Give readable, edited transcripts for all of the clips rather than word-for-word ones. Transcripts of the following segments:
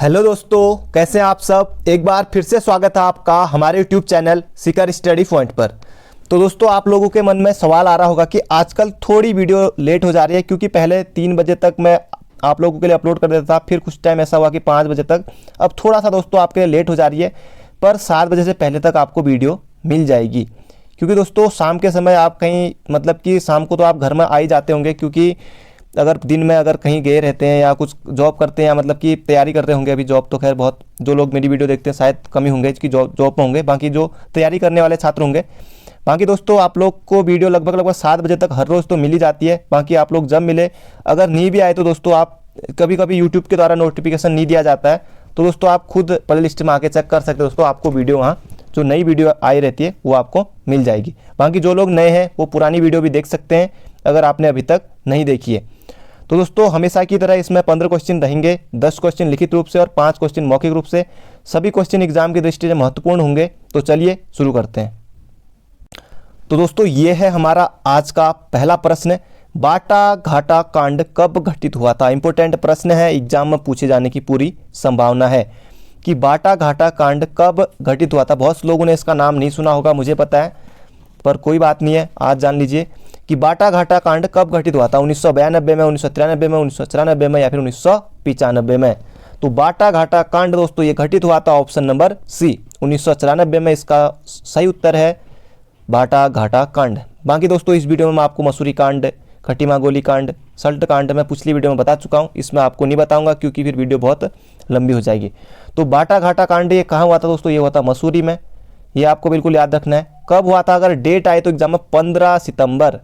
Hello दोस्तों, कैसे हैं आप सब। एक बार फिर से स्वागत है आपका हमारे YouTube channel Sikar study point पर। तो दोस्तों, आप लोगों के मन में सवाल आ रहा होगा कि आजकल थोड़ी वीडियो लेट हो जा रही है, क्योंकि पहले 3 बजे तक मैं आप लोगों के लिए अपलोड कर देता था, फिर कुछ टाइम ऐसा हुआ कि 5 बजे तक। अब थोड़ा सा दोस्तों आपके लिए लेट हो जा रही है, पर 7 बजे से पहले तक आपको वीडियो मिल जाएगी। क्योंकि दोस्तों शाम के समय आप कहीं मतलब कि शाम को तो आप घर में आ ही जाते होंगे, क्योंकि अगर दिन में अगर कहीं गए रहते हैं या कुछ जॉब करते हैं या मतलब कि तैयारी करते होंगे। अभी जॉब तो खैर बहुत जो लोग मेरी वीडियो देखते हैं शायद कम ही होंगे कि जॉब में होंगे, बाकी जो तैयारी करने वाले छात्र होंगे। बाकी दोस्तों आप लोग को वीडियो लगभग 7 बजे तक हर रोज़ तो मिल ही जाती है। बाकी आप लोग जब मिले, अगर नहीं भी आए तो दोस्तों आप कभी कभी यूट्यूब के द्वारा नोटिफिकेशन नहीं दिया जाता है, तो दोस्तों आप खुद प्ले लिस्ट में आके चेक कर सकते हो। दोस्तों आपको वीडियो वहाँ जो नई वीडियो आई रहती है वो आपको मिल जाएगी। बाकी जो लोग नए हैं वो पुरानी वीडियो भी देख सकते हैं अगर आपने अभी तक नहीं देखी है। तो दोस्तों हमेशा की तरह इसमें 15 क्वेश्चन रहेंगे, 10 क्वेश्चन लिखित रूप से और 5 क्वेश्चन मौखिक रूप से। सभी क्वेश्चन एग्जाम की दृष्टि से महत्वपूर्ण होंगे। तो चलिए शुरू करते हैं। तो दोस्तों ये है हमारा आज का पहला प्रश्न। बाटा घाटा कांड कब घटित हुआ था। इंपॉर्टेंट प्रश्न है, एग्जाम में पूछे जाने की पूरी संभावना है कि बाटा घाटा कांड कब घटित हुआ था। बहुत से लोगों ने इसका नाम नहीं सुना होगा, मुझे पता है, पर कोई बात नहीं है, आज जान लीजिए कि बाटा घाटा कांड कब घटित हुआ था। 1992 में, 1993 में, 1994 में या फिर 1995 में। तो बाटा घाटा कांड दोस्तों ये घटित हुआ था ऑप्शन नंबर सी, 1994 में इसका सही उत्तर है बाटा घाटा कांड। बाकी दोस्तों इस वीडियो में मैं आपको मसूरी कांड, खटीमा गोली कांड, सल्ट कांड मैं पिछली वीडियो में बता चुका हूँ, इसमें आपको नहीं बताऊंगा क्योंकि फिर वीडियो बहुत लंबी हो जाएगी। तो बाटा घाटा कांड ये कहाँ हुआ था दोस्तों, ये हुआ था मसूरी में। ये आपको बिल्कुल याद रखना है। कब हुआ था, अगर डेट आए तो एग्जाम में 15 सितंबर।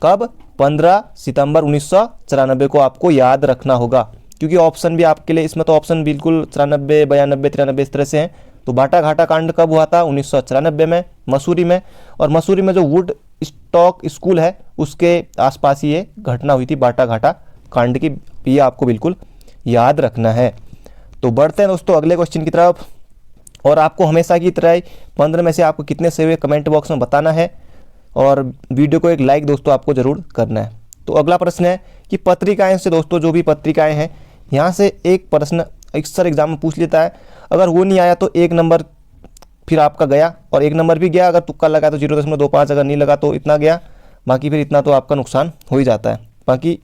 कब? 15 सितंबर 1994 को आपको याद रखना होगा, क्योंकि ऑप्शन भी आपके लिए इसमें तो ऑप्शन बिल्कुल 94, 92, 93 इस तरह से हैं। तो बाटा घाटा कांड कब हुआ था, 1994 में, मसूरी में। और मसूरी में जो वुड स्टॉक स्कूल है उसके आसपास ही ये घटना हुई थी बाटा घाटा कांड की। ये आपको बिल्कुल याद रखना है। तो बढ़ते हैं दोस्तों अगले क्वेश्चन की तरफ। और आपको हमेशा की तरह 15 में से आपको कितने सही हुए कमेंट बॉक्स में बताना है, और वीडियो को एक लाइक दोस्तों आपको जरूर करना है। तो अगला प्रश्न है कि पत्रिकाएं से दोस्तों, जो भी पत्रिकाएं हैं यहाँ से एक प्रश्न अक्सर एग्जाम में पूछ लेता है। अगर वो नहीं आया तो 1 नंबर फिर आपका गया, और 1 नंबर भी गया। अगर तुक्का लगा तो 0.25, अगर नहीं लगा तो इतना गया। बाकी फिर इतना तो आपका नुकसान हो ही जाता है, बाकी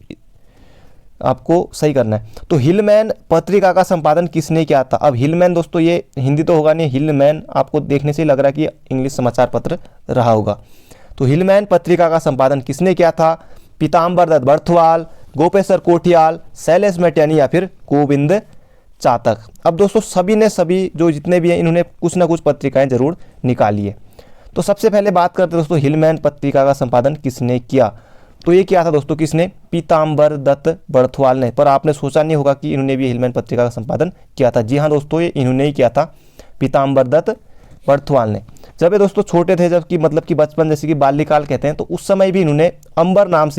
आपको सही करना है। तो हिलमैन पत्रिका का संपादन किसने किया था। अब हिलमैन दोस्तों ये हिंदी तो होगा नहीं, हिलमैन आपको देखने से ही लग रहा है कि इंग्लिश समाचार पत्र रहा होगा। तो हिलमैन पत्रिका का संपादन किसने किया था। पीताम्बर दत्त बर्थवाल, गोपेश्वर कोठियाल, शैलेश मेटियानी या फिर गोविंद चातक। अब दोस्तों सभी ने सभी जो जितने भी हैं इन्होंने कुछ ना कुछ पत्रिकाएं जरूर निकाली है। तो सबसे पहले बात करते हैं दोस्तों हिलमैन पत्रिका का संपादन किसने किया। तो ये किया था दोस्तों किसने, पीताम्बर दत्त बर्थवाल ने। पर आपने सोचा नहीं होगा कि इन्होंने भी हिलमैन पत्रिका का संपादन किया था। जी हाँ दोस्तों, ये इन्होंने ही किया था, पीताम्बर दत्त बर्थवाल ने। जब ये दोस्तों छोटे थे, जबकि मतलब कि बचपन जैसे कि बाल्यकाल कहते हैं, तो उस समय भी इन्होंने अंबर नाम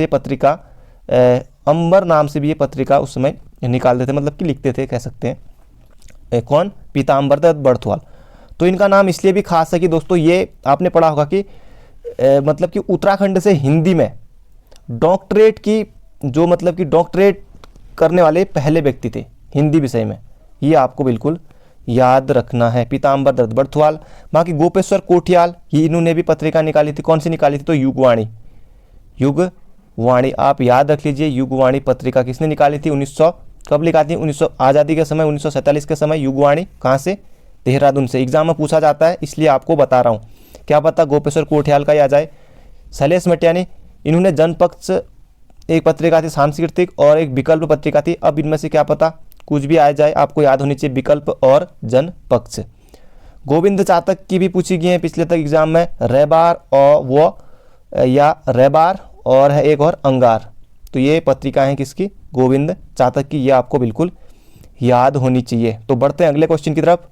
से भी ये पत्रिका उस समय निकालते थे, मतलब कि लिखते थे कह सकते हैं। कौन? पीताम्बर दत्त बर्थवाल। तो इनका नाम इसलिए भी खास है कि दोस्तों ये आपने पढ़ा होगा कि मतलब कि उत्तराखंड से हिंदी में डॉक्टरेट की, जो मतलब कि डॉक्टरेट करने वाले पहले व्यक्ति थे हिंदी विषय में। ये आपको बिल्कुल याद रखना है, पीताम्बर दत्त बर्थवाल। बाकी गोपेश्वर कोठियाल, ये इन्होंने भी पत्रिका निकाली थी। कौन सी निकाली थी? तो युगवाणी। युगवाणी आप याद रख लीजिए, युगवाणी पत्रिका किसने निकाली थी। 1900 कब निकाली थी? 1900 आज़ादी के समय, 1947 के समय। युगवाणी कहाँ से? देहरादून से। एग्जाम में पूछा जाता है इसलिए आपको बता रहा हूँ, क्या पता गोपेश्वर कोठियाल का ही आ जाए। शैलेश मेटियानी, इन्होंने जनपक्ष एक पत्रिका थी सांस्कृतिक, और एक विकल्प पत्रिका थी। अब इनमें से क्या पता कुछ भी आ जाए, आपको याद होनी चाहिए विकल्प और जनपक्ष। गोविंद चातक की भी पूछी गई है पिछले तक एग्जाम में, रेबार और वो या रेबार और है एक और अंगार। तो ये पत्रिका है किसकी? गोविंद चातक की। ये आपको बिल्कुल याद होनी चाहिए। तो बढ़ते हैं अगले क्वेश्चन की तरफ।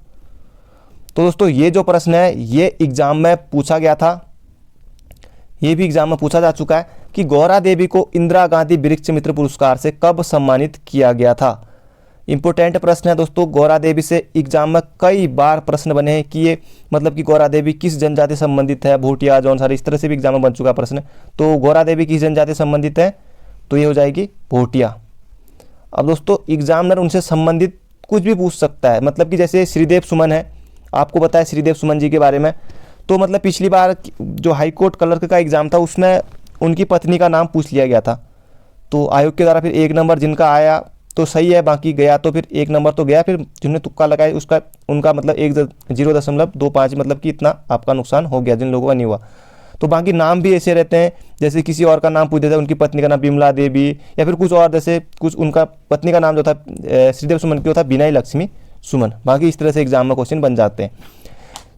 तो दोस्तों ये जो प्रश्न है ये एग्जाम में पूछा गया था, ये भी एग्जाम में पूछा जा चुका है कि गौरा देवी को इंदिरा गांधी वृक्ष मित्र पुरस्कार से कब सम्मानित किया गया था। इंपोर्टेंट प्रश्न है दोस्तों। गौरा देवी से एग्जाम में कई बार प्रश्न बने हैं कि ये मतलब कि गौरा देवी किस जनजाति संबंधित है, भूटिया, जौनसारी, इस तरह से भी एग्जाम में बन चुका प्रश्न। तो गौरा देवी किस जनजाति संबंधित है, तो ये हो जाएगी भूटिया। अब दोस्तों एग्जामिनर उनसे संबंधित कुछ भी पूछ सकता है। मतलब कि जैसे श्रीदेव सुमन है, आपको पता है श्रीदेव सुमन जी के बारे में, तो मतलब पिछली बार जो हाई कोर्ट क्लर्क का एग्ज़ाम था उसमें उनकी पत्नी का नाम पूछ लिया गया था, तो आयोग के द्वारा फिर 1 नंबर जिनका आया तो सही है, बाकी गया तो फिर 1 नंबर तो गया, फिर जिन्होंने तुक्का लगाया उसका उनका मतलब 0.25 मतलब कि इतना आपका नुकसान हो गया, जिन लोगों का नहीं हुआ। तो बाकी नाम भी ऐसे रहते हैं, जैसे किसी और का नाम पूछ देते हैं, उनकी पत्नी का नाम बिमला देवी या फिर कुछ और, जैसे कुछ उनका पत्नी का नाम जो था श्रीदेव सुमन की वो था बिनय लक्ष्मी सुमन। बाकी इस तरह से एग्जाम में क्वेश्चन बन जाते हैं।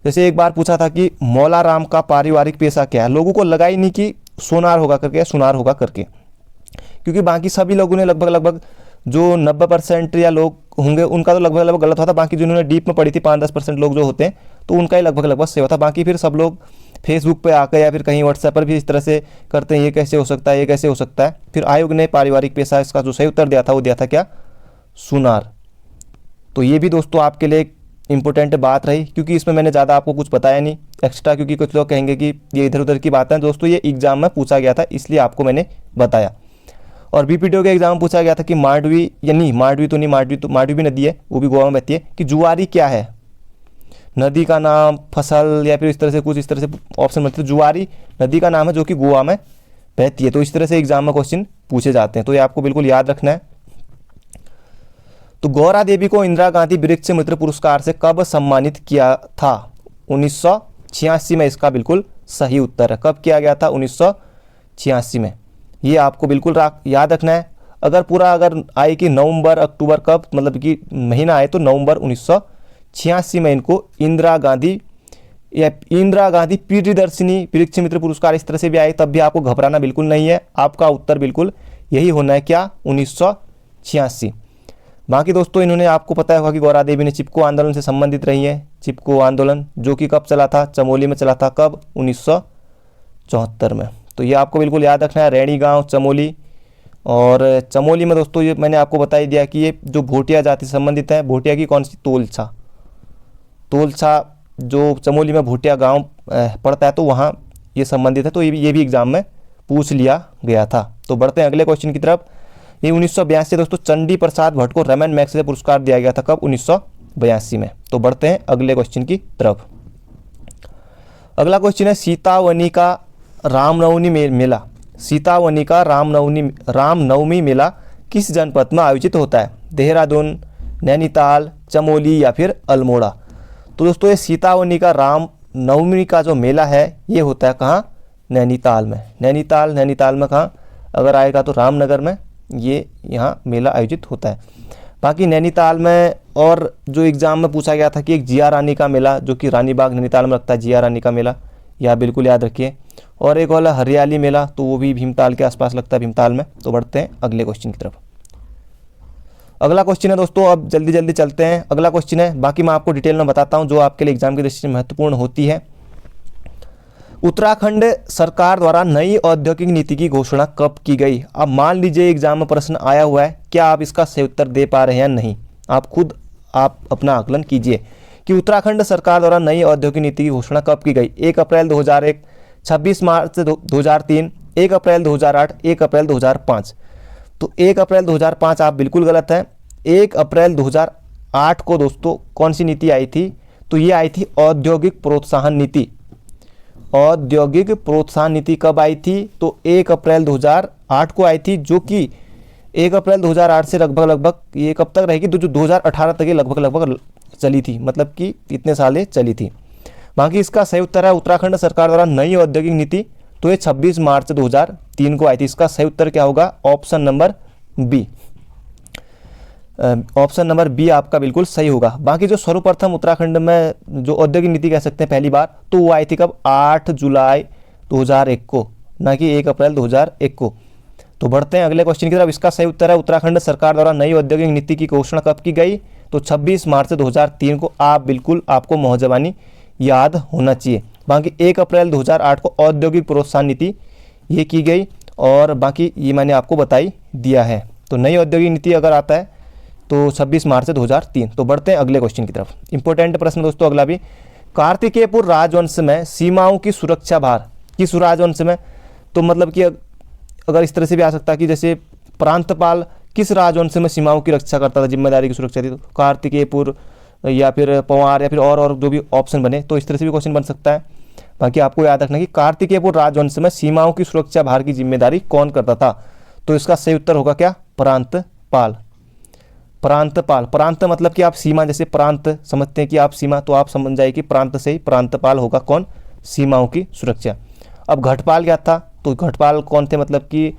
जैसे एक बार पूछा था कि मौला राम का पारिवारिक पेशा क्या है, लोगों को लगा ही नहीं कि सोनार होगा करके या सुनार होगा करके, क्योंकि बाकी सभी लोगों ने लगभग जो 90% या लोग होंगे उनका तो लगभग गलत हुआ था। बाकी जिन्होंने डीप में पढ़ी थी 5-10% लोग जो होते हैं तो उनका ही लगभग सही होता। बाकी फिर सब लोग फेसबुक पे आकर या फिर कहीं व्हाट्सएप पर भी इस तरह से करते हैं, ये कैसे हो सकता है, ये कैसे हो सकता है। फिर आयोग ने पारिवारिक पेशा इसका जो सही उत्तर दिया था वो दिया था क्या, सुनार। तो ये भी दोस्तों आपके लिए इंपॉर्टेंट बात रही, क्योंकि इसमें मैंने ज़्यादा आपको कुछ बताया नहीं एक्स्ट्रा, क्योंकि कुछ लोग कहेंगे कि ये इधर उधर की बात है। दोस्तों ये एग्जाम में पूछा गया था इसलिए आपको मैंने बताया। और बीपीटीओ के एग्जाम में पूछा गया था कि मांडवी या नहीं, मांडवी भी नदी है, वो भी गोवा में बहती है, कि जुआरी क्या है, नदी का नाम, फसल या फिर इस तरह से कुछ, इस तरह से ऑप्शन बनते हैं। जुआरी नदी का नाम है जो कि गोवा में बहती है। तो इस तरह से एग्जाम में क्वेश्चन पूछे जाते हैं, तो ये आपको बिल्कुल याद रखना है। तो गौरा देवी को इंदिरा गांधी वृक्ष मित्र पुरस्कार से कब सम्मानित किया था, 1986 में इसका बिल्कुल सही उत्तर है। कब किया गया था, 1986 में। ये आपको बिल्कुल याद रखना है। अगर आए कि नवंबर अक्टूबर कब मतलब कि महीना आए तो नवंबर 1986 में इनको इंदिरा गांधी प्रियदर्शिनी वृक्ष मित्र पुरस्कार इस तरह से भी आए, तब भी आपको घबराना बिल्कुल नहीं है। आपका उत्तर बिल्कुल यही होना है, क्या, 1986। बाकी दोस्तों इन्होंने, आपको पता होगा कि गौरा देवी ने चिपको आंदोलन से संबंधित रही है। चिपको आंदोलन जो कि कब चला था, चमोली में चला था, कब, 1974 में। तो ये आपको बिल्कुल याद रखना है, रैणी गांव चमोली। और चमोली में दोस्तों ये मैंने आपको बता ही दिया कि ये जो भोटिया जाति से संबंधित है। भोटिया की कौन सी, तोलछा जो चमोली में भोटिया गांव पड़ता है, तो वहाँ ये संबंधित है। तो ये भी एग्जाम में पूछ लिया गया था। तो बढ़ते हैं अगले क्वेश्चन की तरफ। ये 1982 दोस्तों चंडी प्रसाद भट्ट को रमन मैग्सेसे पुरस्कार दिया गया था, कब, 1982 में। तो बढ़ते हैं अगले क्वेश्चन की तरफ। अगला क्वेश्चन है सीतावनी का रामनवमी मेला। सीतावनी का रामनवमी मेला किस जनपद में आयोजित होता है, देहरादून, नैनीताल, चमोली या फिर अल्मोड़ा। तो दोस्तों ये सीतावनी का रामनवमी का जो मेला है ये होता है कहाँ, नैनीताल में। नैनीताल में कहाँ, अगर आएगा तो रामनगर में ये यहाँ मेला आयोजित होता है। बाकी नैनीताल में, और जो एग्ज़ाम में पूछा गया था कि एक जिया रानी का मेला जो कि रानी बाग नैनीताल में लगता है, जिया रानी का मेला, यह बिल्कुल याद रखिए। और एक वाला हरियाली मेला, तो वो भी भीमताल के आसपास लगता है, भीमताल में। तो बढ़ते हैं अगले क्वेश्चन की तरफ। अगला क्वेश्चन है दोस्तों, अब जल्दी चलते हैं। अगला क्वेश्चन है, बाकी मैं आपको डिटेल में बताता हूँ जो आपके लिए एग्जाम की दृष्टि से महत्वपूर्ण होती है। उत्तराखंड सरकार द्वारा नई औद्योगिक नीति की घोषणा कब की गई। अब मान लीजिए एग्जाम में प्रश्न आया हुआ है, क्या आप इसका सही उत्तर दे पा रहे हैं या नहीं, आप अपना आकलन कीजिए कि उत्तराखंड सरकार द्वारा नई औद्योगिक नीति की घोषणा कब की गई। 1 अप्रैल 2001, 26 मार्च 2003, 1 अप्रैल 2008, 1 अप्रैल 2005। तो 1 अप्रैल 2005 आप बिल्कुल गलत हैं। 1 अप्रैल 2008 को दोस्तों कौन सी नीति आई थी, तो ये आई थी औद्योगिक प्रोत्साहन नीति। औद्योगिक प्रोत्साहन नीति कब आई थी, तो 1 अप्रैल 2008 को आई थी, जो कि 1 अप्रैल 2008 से लगभग ये कब तक रहेगी, तो जो 2018 तक ये लगभग चली थी, मतलब कि इतने साल चली थी। बाकी इसका सही उत्तर है उत्तराखंड सरकार द्वारा नई औद्योगिक नीति, तो ये 26 मार्च 2003 को आई थी। इसका सही उत्तर क्या होगा, option number B. Option number B आपका बिल्कुल सही होगा। बाकी जो सर्वप्रथम उत्तराखंड में जो औद्योगिक नीति कह सकते हैं पहली बार, तो वो आई थी कब, 8 जुलाई 2001 को, ना कि 1 अप्रैल 2001 को। तो बढ़ते हैं अगले क्वेश्चन की तरफ। इसका सही उत्तर है उत्तराखंड सरकार द्वारा नई औद्योगिक नीति की घोषणा कब की गई, तो 26 मार्च 2003 को। आपको मोहजबानी याद होना चाहिए। बाकी 1 अप्रैल 2008 को औद्योगिक प्रोत्साहन नीति ये की गई, और बाकी ये मैंने आपको बताई दिया है। तो नई औद्योगिक नीति अगर आता है तो 26 मार्च 2003। तो बढ़ते हैं अगले क्वेश्चन की तरफ। इंपॉर्टेंट प्रश्न दोस्तों अगला भी, कार्तिकेयपुर राजवंश में सीमाओं की सुरक्षा भार किस राजवंश में, तो मतलब कि अगर इस तरह से भी आ सकता है कि जैसे प्रांतपाल किस राजवंश में सीमाओं की रक्षा करता था, जिम्मेदारी की सुरक्षा थी? तो कार्तिकेयपुर या फिर पंवार या फिर और जो भी ऑप्शन बने, तो इस तरह से भी क्वेश्चन बन सकता है। बाकी आपको याद रखना कि कार्तिकेयपुर राजवंश में सीमाओं की सुरक्षा भार की जिम्मेदारी कौन करता था? तो इसका सही उत्तर होगा क्या? प्रांतपाल। प्रांतपाल, प्रांत मतलब कि आप सीमा, जैसे प्रांत समझते हैं कि आप सीमा, तो आप समझ जाइए कि प्रांत से ही प्रांतपाल होगा कौन? सीमाओं की सुरक्षा। अब घटपाल क्या था? तो घटपाल कौन थे? मतलब कि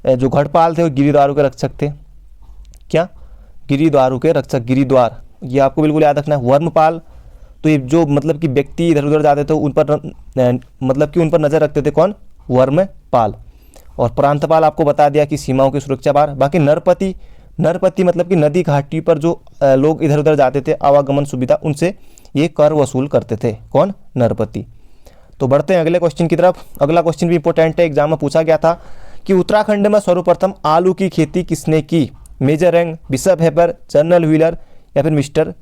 जो घटपाल थे वो गिरिद्वारों के रक्षक थे। क्या? गिरिद्वारों के रक्षक, गिरिद्वार, ये आपको बिल्कुल याद रखना है। वर्मपाल, तो ये जो मतलब कि व्यक्ति इधर उधर जाते थे उन पर मतलब कि उन पर नजर रखते थे, कौन? वर्मपाल। और प्रांतपाल आपको बता दिया कि सीमाओं की सुरक्षा भार। बाकी नरपति, नरपति मतलब कि नदी घाटी पर जो लोग इधर उधर जाते थे, आवागमन सुविधा, उनसे ये कर वसूल करते थे, कौन? नरपति। तो बढ़ते हैं अगले क्वेश्चन की तरफ। अगला क्वेश्चन भी इंपॉर्टेंट है, एग्जाम में पूछा गया था कि उत्तराखंड में सर्वप्रथम आलू की खेती किसने की? Major Young, Bishop Heber, General Wheeler या फिर मिस्टर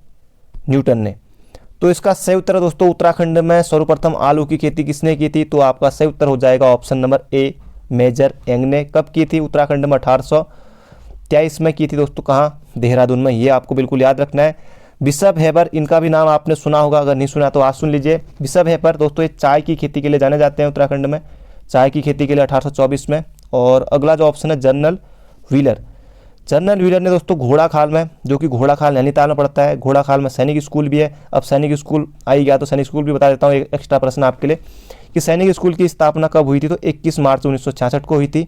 न्यूटन ने? तो इसका सही उत्तर है दोस्तों, उत्तराखंड में सर्वप्रथम आलू की खेती किसने की थी? तो आपका सही उत्तर हो जाएगा option number A, Major Young ने। कब की थी? उत्तराखंड में 1823 में की थी दोस्तों। कहाँ? देहरादून में। ये आपको बिल्कुल याद रखना है। बिशप हेबर, इनका भी नाम आपने सुना होगा, अगर नहीं सुना तो आज सुन लीजिए। बिशप हेबर दोस्तों ये चाय की खेती के लिए जाने जाते हैं उत्तराखंड में, चाय की खेती के लिए 1824 में। और अगला जो ऑप्शन है जनरल व्हीलर, जनरल व्हीलर ने दोस्तों घोड़ाखाल में, जो कि घोड़ाखाल नैनीताल में पड़ता है, घोड़ाखाल में सैनिक स्कूल भी है। अब सैनिक स्कूल आ ही गया तो सैनिक स्कूल भी बता देता हूँ, एक एक्स्ट्रा प्रश्न आपके लिए कि सैनिक स्कूल की स्थापना कब हुई थी? तो 21 मार्च 1966 को हुई थी,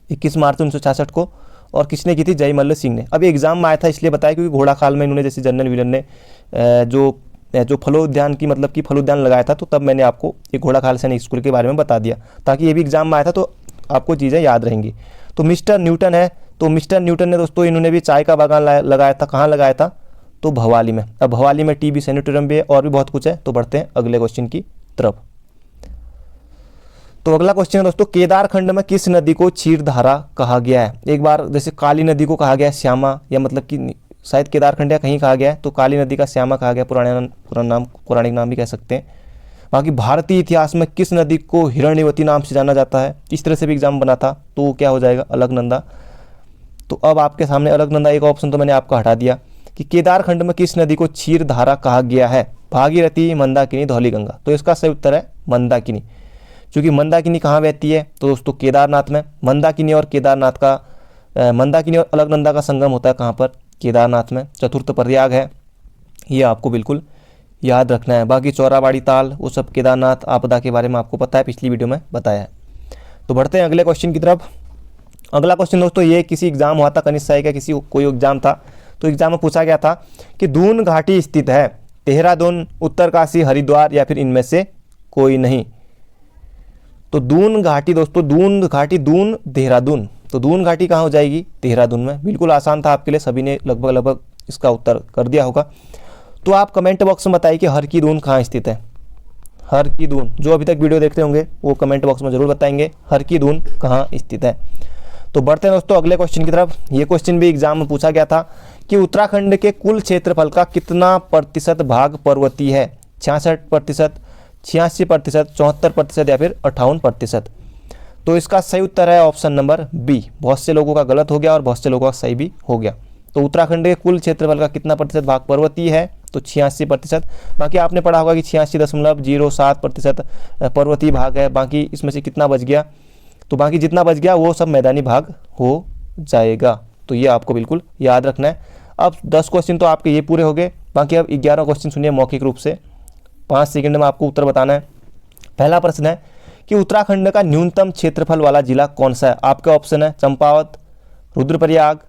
21 मार्च 1966 को। और किसने की थी? जयमल्ल सिंह ने। अब एग्जाम में आया था इसलिए बताया क्योंकि घोड़ाखाल में इन्होंने, जैसे जनरल व्हीलर ने जो फलोद्यान की मतलब कि फलोद्यान लगाया था, तो तब मैंने आपको ये घोड़ाखाल सैनिक स्कूल के बारे में बता दिया, ताकि ये भी एग्जाम में आया था तो आपको चीज़ें याद रहेंगी। तो मिस्टर न्यूटन है, तो मिस्टर न्यूटन ने दोस्तों इन्होंने भी चाय का बागान लगाया था। कहाँ लगाया था? तो भवाली में। अब भवाली में टीबी सैनिटोरियम भी है और भी बहुत कुछ है। तो बढ़ते हैं अगले क्वेश्चन की तरफ। तो अगला क्वेश्चन है दोस्तों, केदारखंड में किस नदी को क्षीरधारा कहा गया है? एक बार जैसे काली नदी को कहा गया है श्यामा, या मतलब कि शायद केदारखंड या कहीं कहा गया है, तो काली नदी का श्यामा कहा गया, पौराणिक नाम भी कह सकते हैं। बाकी भारतीय इतिहास में किस नदी को हिरण्यवती नाम से जाना जाता है? इस तरह से भी एग्जाम बना था, तो क्या हो जाएगा? अलकनंदा। तो अब आपके सामने अलकनंदा, एक ऑप्शन तो मैंने आपको हटा दिया कि केदारखंड में किस नदी को क्षीरधारा कहा गया है? भागीरथी, मंदाकिनी, धौलीगंगा। तो इसका सही उत्तर है मंदाकिनी। क्योंकि मंदाकिनी कहाँ बहती है? तो दोस्तों केदारनाथ में। मंदाकिनी और मंदाकिनी और अलकनंदा का संगम होता है कहाँ पर? केदारनाथ में। चतुर्थ प्रयाग है, ये आपको बिल्कुल याद रखना है। बाकी चौराबाड़ी ताल, वो सब केदारनाथ आपदा के बारे में आपको पता है, पिछली वीडियो में बताया है। तो बढ़ते हैं अगले क्वेश्चन की तरफ। अगला क्वेश्चन दोस्तों, ये किसी एग्जाम हुआ था, कनिष्ठ साई का किसी कोई एग्जाम था, तो एग्जाम में पूछा गया था कि दून घाटी स्थित है, देहरादून, उत्तरकाशी, हरिद्वार या फिर इनमें से कोई नहीं? तो दून घाटी दोस्तों, दून घाटी, दून देहरादून, तो दून घाटी कहाँ हो जाएगी? देहरादून में। बिल्कुल आसान था आपके लिए, सभी ने लगभग इसका उत्तर कर दिया होगा। तो आप कमेंट बॉक्स में बताइए कि हर की दून कहाँ स्थित है। हर की दून, जो अभी तक वीडियो देखते होंगे वो कमेंट बॉक्स में जरूर बताएंगे हर की दून कहाँ स्थित है। तो बढ़ते हैं दोस्तों अगले क्वेश्चन की तरफ। ये क्वेश्चन भी एग्जाम में पूछा गया था कि उत्तराखंड के कुल क्षेत्रफल का कितना प्रतिशत भाग पर्वतीय है? 66%, 86%, 74% या फिर 58%? तो इसका सही उत्तर है ऑप्शन नंबर बी। बहुत से लोगों का गलत हो गया और बहुत से लोगों का सही भी हो गया। तो उत्तराखंड के कुल क्षेत्रफल का कितना प्रतिशत भाग पर्वतीय है? तो 86%। बाकी आपने पढ़ा होगा कि 86.07% पर्वतीय भाग है। बाकी इसमें से कितना बच गया? तो बाकी जितना बच गया वो सब मैदानी भाग हो जाएगा। तो ये आपको बिल्कुल याद रखना है। अब 10 क्वेश्चन तो आपके ये पूरे हो गए। बाकी अब 11 क्वेश्चन सुनिए मौखिक रूप से, 5 सेकंड में आपको उत्तर बताना है। पहला प्रश्न है कि उत्तराखंड का न्यूनतम क्षेत्रफल वाला जिला कौन सा है? आपके ऑप्शन है चंपावत, रुद्रप्रयाग,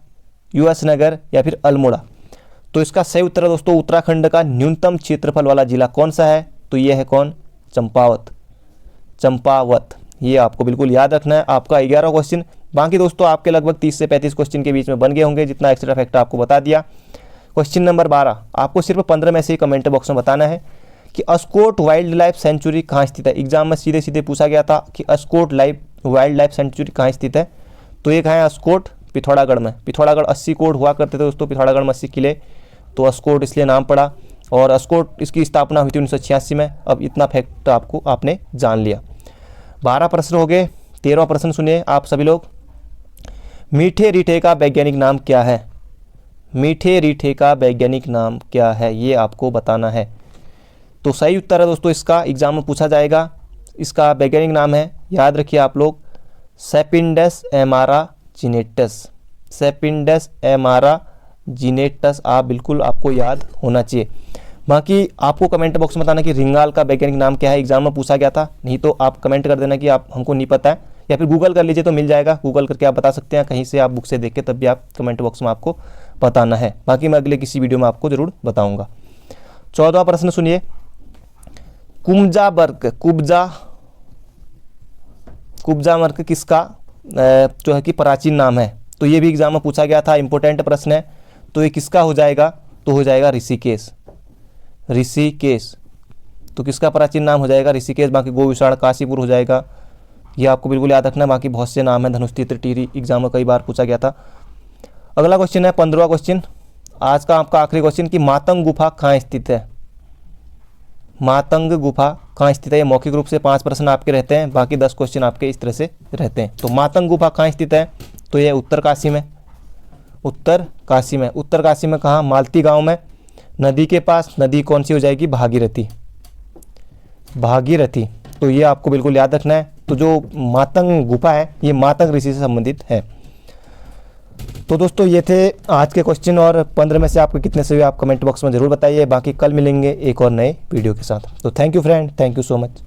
यूएस नगर या फिर अल्मोड़ा। तो इसका सही उत्तर है दोस्तों, उत्तराखंड का न्यूनतम क्षेत्रफल वाला जिला कौन सा है? तो ये है कौन? चंपावत। चंपावत, ये आपको बिल्कुल याद रखना है। आपका 11 क्वेश्चन। बाकी दोस्तों आपके लगभग 30 से 35 क्वेश्चन के बीच में बन गए होंगे, जितना एक्स्ट्रा फैक्ट आपको बता दिया। क्वेश्चन नंबर 12, आपको सिर्फ 15 में से ही कमेंट बॉक्स में बताना है कि अस्कोट वाइल्ड लाइफ सेंचुरी कहाँ स्थित है। एग्जाम में सीधे सीधे पूछा गया था कि अस्कोट वाइल्ड लाइफ सेंचुरी कहाँ स्थित है। तो एक है अस्कोट पिथौरागढ़ में। पिथौरागढ़ 80 कोट हुआ करते थे दोस्तों, पिथौरागढ़ में 80 किले, तो अस्कोट इसलिए नाम पड़ा। और अस्कोट इसकी स्थापना हुई थी 1986 में। अब इतना फैक्ट आपने जान लिया। 12 प्रश्न हो गए। 13वां प्रश्न सुनिए आप सभी लोग। मीठे रीठे का वैज्ञानिक नाम क्या है? मीठे रीठे का वैज्ञानिक नाम क्या है, ये आपको बताना है। तो सही उत्तर है दोस्तों इसका, एग्जाम में पूछा जाएगा। इसका वैज्ञानिक नाम है, याद रखिए आप लोग, सेपिंडस एमाराजिनेटस। सेपिंडस एमाराजिनेटस आप बिल्कुल आपको याद होना चाहिए। बाकी आपको कमेंट बॉक्स में बताना कि रिंगाल का वैज्ञानिक नाम क्या है, एग्जाम में पूछा गया था। नहीं तो आप कमेंट कर देना कि आप हमको नहीं पता है, या फिर गूगल कर लीजिए तो मिल जाएगा। गूगल करके आप बता सकते हैं, कहीं से आप बुक से देख के, तब भी आप कमेंट बॉक्स में आपको बताना है। बाकी मैं अगले किसी वीडियो में आपको ज़रूर बताऊँगा। 14वां प्रश्न सुनिए। कुब्जा वर्ग, कुब्जा वर्ग किसका जो है कि प्राचीन नाम है? तो ये भी एग्जाम में पूछा गया था, इंपॉर्टेंट प्रश्न है। तो ये किसका हो जाएगा? तो हो जाएगा ऋषिकेश। ऋषिकेश तो किसका प्राचीन नाम हो जाएगा? ऋषिकेश। बाकी गोविषाण, काशीपुर हो जाएगा। ये आपको बिल्कुल याद रखना है। बाकी बहुत से नाम है, धनुष्यतीर्थ, टिहरी, एग्जाम में कई बार पूछा गया था। अगला क्वेश्चन है 15वां क्वेश्चन, आज का आपका आखिरी क्वेश्चन, कि मातंग गुफा कहाँ स्थित है? मातंग गुफा कहाँ स्थित है? ये मौखिक रूप से 5 प्रश्न आपके रहते हैं, बाकी 10 क्वेश्चन आपके इस तरह से रहते हैं। तो मातंग गुफा कहाँ स्थित है? तो ये उत्तरकाशी में। उत्तरकाशी में। उत्तरकाशी में कहाँ? मालती गांव में। नदी के पास। नदी कौन सी हो जाएगी? भागीरथी। भागीरथी। तो ये आपको बिल्कुल याद रखना है। तो जो मातंग गुफा है ये मातंग ऋषि से संबंधित है। तो दोस्तों ये थे आज के क्वेश्चन, और 15 में से आपको कितने सही आप कमेंट बॉक्स में ज़रूर बताइए। बाकी कल मिलेंगे एक और नए वीडियो के साथ। तो thank you friend, thank you so much.